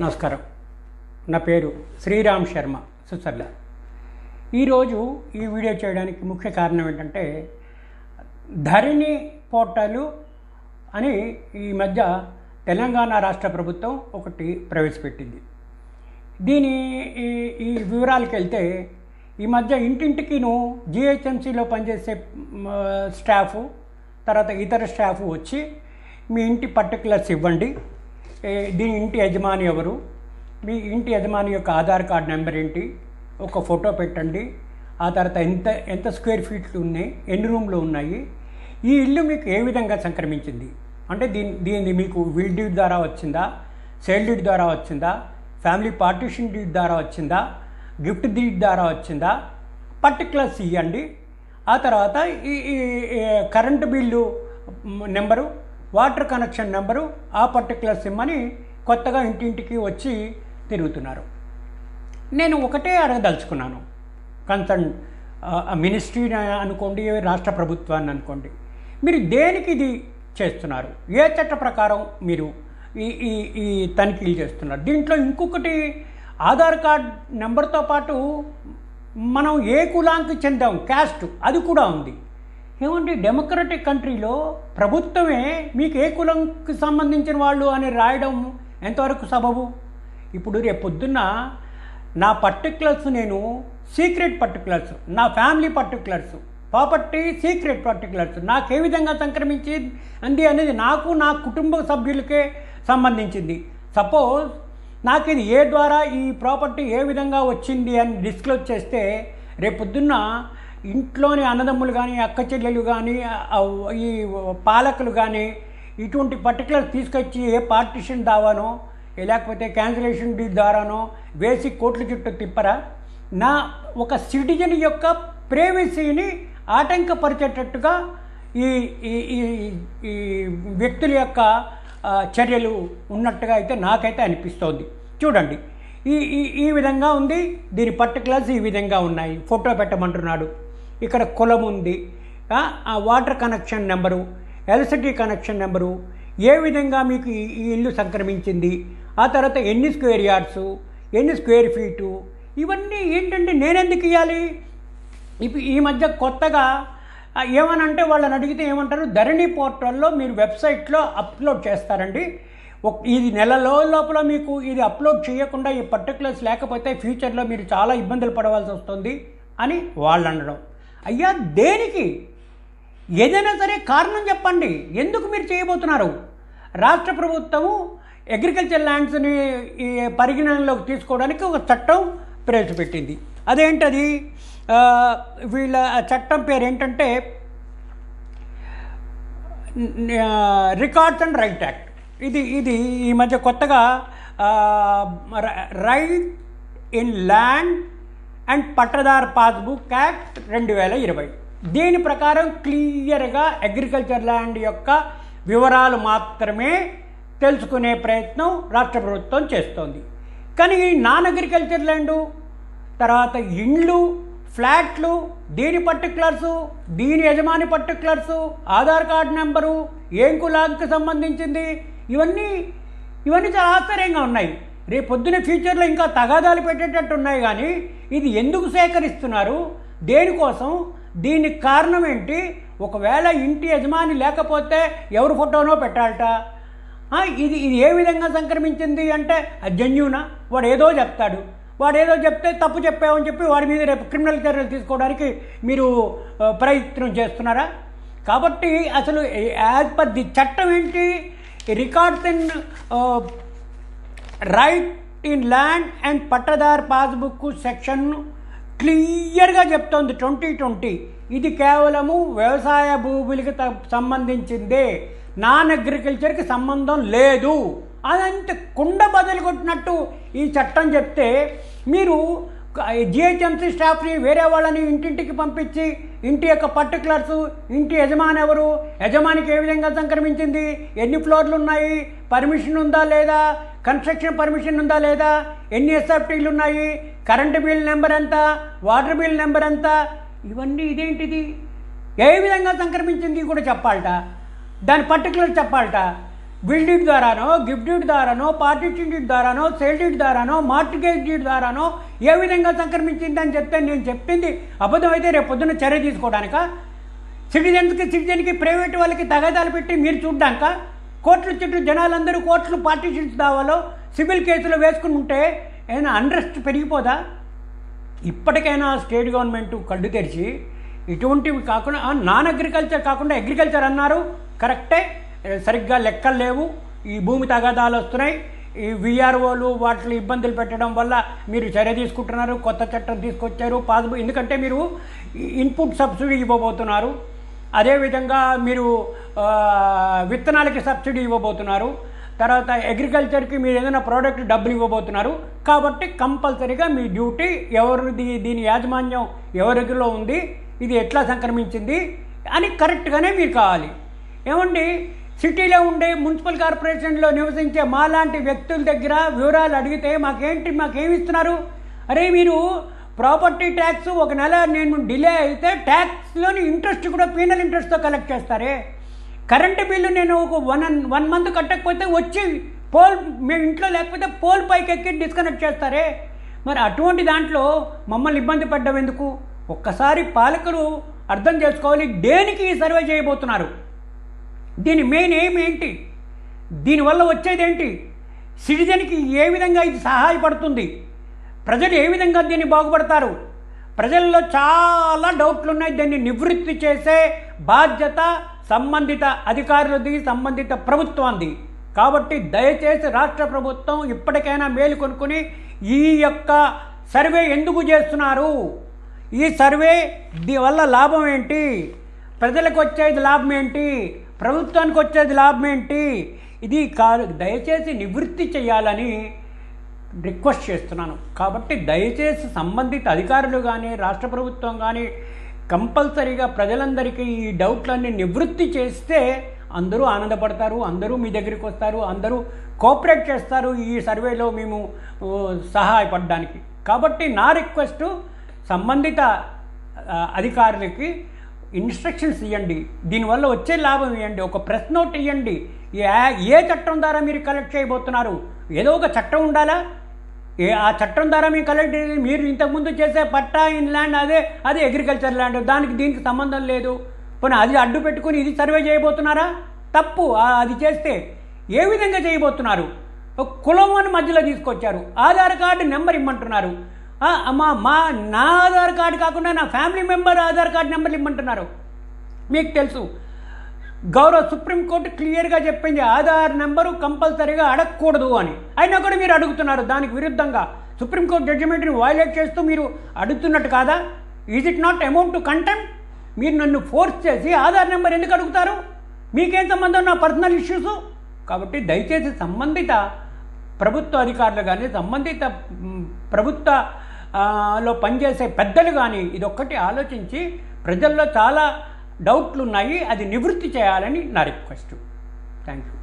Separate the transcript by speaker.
Speaker 1: నమస్కారం. నా పేరు శ్రీరామ్ శర్మ సుసర్ల. ఈరోజు ఈ వీడియో చేయడానికి ముఖ్య కారణం ఏంటంటే, ధరణి పోర్టలు అని ఈ మధ్య తెలంగాణ రాష్ట్ర ప్రభుత్వం ఒకటి ప్రవేశపెట్టింది. దీని ఈ వివరాలకు వెళ్తే, ఈ మధ్య ఇంటింటికిను జిహెచ్ఎంసీలో పనిచేసే స్టాఫు, తర్వాత ఇతర స్టాఫ్ వచ్చి మీ ఇంటి పర్టికులర్స్ ఇవ్వండి, దీని ఇంటి యజమాని ఎవరు, మీ ఇంటి యజమాని యొక్క ఆధార్ కార్డ్ నెంబర్ ఏంటి, ఒక ఫోటో పెట్టండి, ఆ తర్వాత ఎంత స్క్వేర్ ఫీట్లు ఉన్నాయి, ఎన్ని రూమ్లు ఉన్నాయి, ఈ ఇల్లు మీకు ఏ విధంగా సంక్రమించింది, అంటే దీన్ని మీకు విల్ డీడ్ ద్వారా వచ్చిందా, సేల్ డీడ్ ద్వారా వచ్చిందా, ఫ్యామిలీ పార్టీషన్ డీడ్ ద్వారా వచ్చిందా, గిఫ్ట్ డీడ్ ద్వారా వచ్చిందా, పర్టికులర్స్ ఇవ్వండి. ఆ తర్వాత ఈ current bill number, water connection number, ఆ పర్టికులర్ సిమ్ అని కొత్తగా ఇంటింటికి వచ్చి తిరుగుతున్నారు. నేను ఒకటే అడగదలుచుకున్నాను, కన్సర్న్ మినిస్ట్రీని అనుకోండి, రాష్ట్ర ప్రభుత్వాన్ని అనుకోండి, మీరు దేనికి ఇది చేస్తున్నారు? ఏ చట్ట ప్రకారం మీరు ఈ తనిఖీలు చేస్తున్నారు? దీంట్లో ఇంకొకటి, ఆధార్ కార్డ్ నెంబర్తో పాటు మనం ఏ కులానికి చెందాం, క్యాస్ట్, అది కూడా ఉంది. ఏమంటే డెమోక్రటిక్ కంట్రీలో ప్రభుత్వమే మీకు ఏ కులంకి సంబంధించిన వాళ్ళు అని రాయడం ఎంతవరకు సబబు? ఇప్పుడు రేపు పొద్దున్న నా పర్టికులర్స్, నేను సీక్రెట్ పర్టికులర్స్, నా family particulars, property secret particulars నాకు ఏ విధంగా సంక్రమించింది అనేది నాకు, నా కుటుంబ సభ్యులకే సంబంధించింది. సపోజ్ నాకు ఇది ఏ ద్వారా ఈ ప్రాపర్టీ ఏ విధంగా వచ్చింది అని డిస్క్లోజ్ చేస్తే, రేపు పొద్దున్న ఇంట్లోని అన్నదమ్ములు కానీ, అక్క చెల్లెలు కానీ, ఈ పాలకులు కానీ ఇటువంటి పర్టికులర్ తీసుకొచ్చి ఏ పార్టిషన్ దావానో లేకపోతే క్యాన్సిలేషన్ డీడ్ ద్వారానో వేసి కోట్ల చుట్టూ తిప్పరా? నా ఒక సిటిజన్ యొక్క ప్రైవసీని ఆటంకపరిచేటట్టుగా ఈ ఈ వ్యక్తుల యొక్క చర్యలు ఉన్నట్టుగా అయితే నాకైతే అనిపిస్తోంది. చూడండి, ఈ విధంగా ఉంది, దీని పర్టికులర్స్ ఈ విధంగా ఉన్నాయి, ఫోటో పెట్టమంటున్నాడు, ఇక్కడ కులం ఉంది, ఆ water connection number, electricity connection number, ఏ విధంగా మీకు ఈ ఇల్లు సంక్రమించింది, ఆ తర్వాత ఎన్ని స్క్వేర్ యార్డ్సు, ఎన్ని స్క్వేర్ ఫీటు, ఇవన్నీ ఏంటంటే నేనెందుకు ఇవ్వాలి? ఇప్పుడు ఈ మధ్య కొత్తగా ఏమనంటే, వాళ్ళని అడిగితే ఏమంటారు, ధరణి పోర్టల్లో మీరు వెబ్సైట్లో అప్లోడ్ చేస్తారండి, ఇది నెలలో లోపల మీకు ఇది అప్లోడ్ చేయకుండా ఈ పర్టికులర్స్ లేకపోతే ఫ్యూచర్లో మీరు చాలా ఇబ్బందులు పడవలసి వస్తుంది అని వాళ్ళు అనడం. అయ్యా, దేనికి? ఏదైనా సరే కారణం చెప్పండి, ఎందుకు మీరు చేయబోతున్నారు? రాష్ట్ర ప్రభుత్వము అగ్రికల్చర్ ల్యాండ్స్ని పరిగణనలోకి తీసుకోవడానికి ఒక చట్టం ప్రవేశపెట్టింది. అదేంటది? వీళ్ళ చట్టం పేరు ఏంటంటే రికార్డ్స్ అండ్ రైట్ యాక్ట్. ఇది ఈ మధ్య కొత్తగా right in land and pattadar passbook act 2020. దీని ప్రకారం క్లియర్గా అగ్రికల్చర్ ల్యాండ్ యొక్క వివరాలు మాత్రమే తెలుసుకునే ప్రయత్నం రాష్ట్ర ప్రభుత్వం చేస్తోంది. కానీ ఈ నాన్ అగ్రికల్చర్ ల్యాండు, తర్వాత ఇండ్లు, ఫ్లాట్లు, దీని పర్టికులర్సు, దీని యజమాని పర్టికులర్సు, ఆధార్ కార్డు నెంబరు, ఏం కులానికి సంబంధించింది, ఇవన్నీ చాలా ఆశ్చర్యంగా ఉన్నాయి. రేపు పొద్దున ఫ్యూచర్లో ఇంకా తగాదాలు పెట్టేటట్టు ఉన్నాయి. కానీ ఇది ఎందుకు సేకరిస్తున్నారు, దేనికోసం, దీనికి కారణం ఏంటి? ఒకవేళ ఇంటి యజమాని లేకపోతే ఎవరి ఫోటోనో పెట్టాలట, ఇది ఏ విధంగా సంక్రమించింది అంటే జెన్యూనా? వాడు ఏదో చెప్తాడు, వాడు ఏదో చెప్తే తప్పు చెప్పామని చెప్పి వాడి మీద రేపు క్రిమినల్ చర్యలు తీసుకోవడానికి మీరు ప్రయత్నం చేస్తున్నారా? కాబట్టి అసలు యాజ్ పర్ ది చట్టం ఏంటి, records in right in land and pattadar passbook section క్లియర్గా చెప్తోంది 2020. ఇది కేవలము వ్యవసాయ భూములకి సంబంధించిందే, నాన్ అగ్రికల్చర్కి సంబంధం లేదు. అదంటే కుండ బదులు కొట్టినట్టు ఈ చట్టం చెప్తే, మీరు జిహెచ్ఎంసీ స్టాఫ్ని వేరే వాళ్ళని ఇంటింటికి పంపించి ఇంటి యొక్క పర్టికులర్స్, ఇంటి యజమాని ఎవరు, యజమానికి ఏ విధంగా సంక్రమించింది, ఎన్ని ఫ్లోర్లు ఉన్నాయి, పర్మిషన్ ఉందా లేదా, కన్స్ట్రక్షన్ పర్మిషన్ ఉందా లేదా, ఎన్ని ఎస్ఎఫ్టీలు ఉన్నాయి, కరెంటు బిల్ నెంబర్ ఎంత, వాటర్ బిల్ నెంబర్ ఎంత, ఇవన్నీ ఇదేంటిది, ఏ విధంగా సంక్రమించింది కూడా చెప్పాలట, దాని పర్టికులర్ చెప్పాలట. బిల్ డీడ్ ద్వారానో, గిఫ్ట్ డీడ్ ద్వారానో, పార్టీషన్ డీడ్ ద్వారానో, సేల్ డీడ్ ద్వారానో, మార్టిగేజ్ డీడ్ ద్వారానో ఏ విధంగా సంక్రమించిందని చెప్తే నేను చెప్పింది అబద్ధం అయితే రేపు పొద్దున్న చర్య తీసుకోవడానిక, సిటిజన్కి ప్రైవేట్ వాళ్ళకి తగాదాలు పెట్టి మీరు చూడ్డాక, కోర్టుల చుట్టూ జనాలందరూ కోర్టులు పార్టీషన్స్ దావాలో సివిల్ కేసులు వేసుకుని ఉంటే ఏమైనా అన్రెస్ట్ పెరిగిపోదా? ఇప్పటికైనా స్టేట్ గవర్నమెంట్ కళ్ళు తెరిచి ఇటువంటివి కాకుండా నాన్ అగ్రికల్చర్ కాకుండా అగ్రికల్చర్ అన్నారు, కరెక్టే, సరిగ్గా లెక్కలు లేవు, ఈ భూమి తగాదాలు వస్తున్నాయి, ఈ విఆర్ఓలు వాటిని ఇబ్బందులు పెట్టడం వల్ల మీరు చర్య తీసుకుంటున్నారు, కొత్త చట్టం తీసుకొచ్చారు పాస్బుక్, ఎందుకంటే మీరు ఇన్పుట్ సబ్సిడీ ఇవ్వబోతున్నారు, అదేవిధంగా మీరు విత్తనాలకి సబ్సిడీ ఇవ్వబోతున్నారు, తర్వాత అగ్రికల్చర్కి మీరు ఏదైనా ప్రోడక్ట్ డబ్బులు ఇవ్వబోతున్నారు, కాబట్టి కంపల్సరీగా మీ డ్యూటీ దీని యాజమాన్యం ఎవరిలో ఉంది, ఇది ఎట్లా సంక్రమించింది అని కరెక్ట్గానే మీరు కావాలి. ఏమండి, సిటీలో ఉండే మున్సిపల్ కార్పొరేషన్లో నివసించే మాలాంటి వ్యక్తుల దగ్గర వివరాలు అడిగితే మాకేమి ఇస్తున్నారు? అరే మీరు ప్రాపర్టీ ట్యాక్స్ ఒక నెల నేను డిలే అయితే ట్యాక్స్లోని ఇంట్రెస్ట్ కూడా పీనల్ ఇంట్రెస్ట్తో కలెక్ట్ చేస్తారే, కరెంటు బిల్లు నేను ఒక వన్ మంత్ కట్టకపోతే వచ్చి మేము ఇంట్లో లేకపోతే పోల్ పైకి ఎక్కి డిస్కనెక్ట్ చేస్తారే, మరి అటువంటి దాంట్లో మమ్మల్ని ఇబ్బంది పడ్డం ఎందుకు? ఒక్కసారి పాలకులు అర్థం చేసుకోవాలి, దేనికి ఈ సర్వే చేయబోతున్నారు, దీని మెయిన్ ఎయిమ్ ఏంటి, దీనివల్ల వచ్చేది ఏంటి, సిటిజన్కి ఏ విధంగా ఇది సహాయపడుతుంది, ప్రజలు ఏ విధంగా దీన్ని బాగుపడతారు? ప్రజల్లో చాలా డౌట్లు ఉన్నాయి, దీన్ని నివృత్తి చేసే బాధ్యత సంబంధిత అధికారులది, సంబంధిత ప్రభుత్వాన్ని. కాబట్టి దయచేసి రాష్ట్ర ప్రభుత్వం ఇప్పటికైనా మేలు కొనుక్కొని ఈ యొక్క సర్వే ఎందుకు చేస్తున్నారు, ఈ సర్వే వల్ల లాభం ఏంటి, ప్రజలకు వచ్చేది లాభం ఏంటి, ప్రభుత్వానికి వచ్చేది లాభం ఏంటి, ఇది దయచేసి నివృత్తి చేయాలని రిక్వెస్ట్ చేస్తున్నాను. కాబట్టి దయచేసి సంబంధిత అధికారులు కానీ రాష్ట్ర ప్రభుత్వం కానీ కంపల్సరీగా ప్రజలందరికీ ఈ డౌట్లన్నీ నివృత్తి చేస్తే అందరూ ఆనందపడతారు, అందరూ మీ దగ్గరికి వస్తారు, అందరూ కోఆపరేట్ చేస్తారు ఈ సర్వేలో మేము సహాయపడడానికి. కాబట్టి నా రిక్వెస్టు సంబంధిత అధికారులకి ఇన్స్ట్రక్షన్స్ ఇవ్వండి, దీనివల్ల వచ్చే లాభం ఇవ్వండి, ఒక ప్రెస్ నోట్ ఇవ్వండి, ఏ చట్టం ద్వారా మీరు కలెక్ట్ చేయబోతున్నారు, ఏదో ఒక చట్టం ఉండాలా, ఆ చట్టం ద్వారా మీరు కలెక్ట్ మీరు ఇంతకుముందు చేసే పట్టా ఇన్ ల్యాండ్ అదే అగ్రికల్చర్ ల్యాండ్, దానికి దీనికి సంబంధం లేదు, పోనీ అది అడ్డు పెట్టుకుని ఇది సర్వే చేయబోతున్నారా? తప్పు. అది చేస్తే ఏ విధంగా చేయబోతున్నారు? ఒక కులం అని మధ్యలో తీసుకొచ్చారు, ఆధార్ కార్డు నెంబర్ ఇమ్మంటున్నారు, నా ఆధార్ కార్డు కాకుండా నా ఫ్యామిలీ మెంబర్ ఆధార్ కార్డు నెంబర్లు ఇమ్మంటున్నారు. మీకు తెలుసు గౌరవ సుప్రీంకోర్టు క్లియర్గా చెప్పింది ఆధార్ నెంబరు కంపల్సరీగా అడగకూడదు అని, అయినా కూడా మీరు అడుగుతున్నారు. దానికి విరుద్ధంగా సుప్రీంకోర్టు జడ్జిమెంట్ని వైలేట్ చేస్తూ మీరు అడుగుతున్నట్టు కాదా? Is it not amount to contempt? మీరు నన్ను ఫోర్స్ చేసి ఆధార్ నెంబర్ ఎందుకు అడుగుతారు? మీకేం సంబంధం నా పర్సనల్ ఇష్యూస్? కాబట్టి దయచేసి సంబంధిత ప్రభుత్వ అధికారులు కానీ సంబంధిత ప్రభుత్వలో పనిచేసే పెద్దలు కానీ ఇదొక్కటి ఆలోచించి ప్రజల్లో చాలా డౌట్లు ఉన్నాయి, అది నివృత్తి చేయాలని నా రిక్వెస్ట్. Thank you.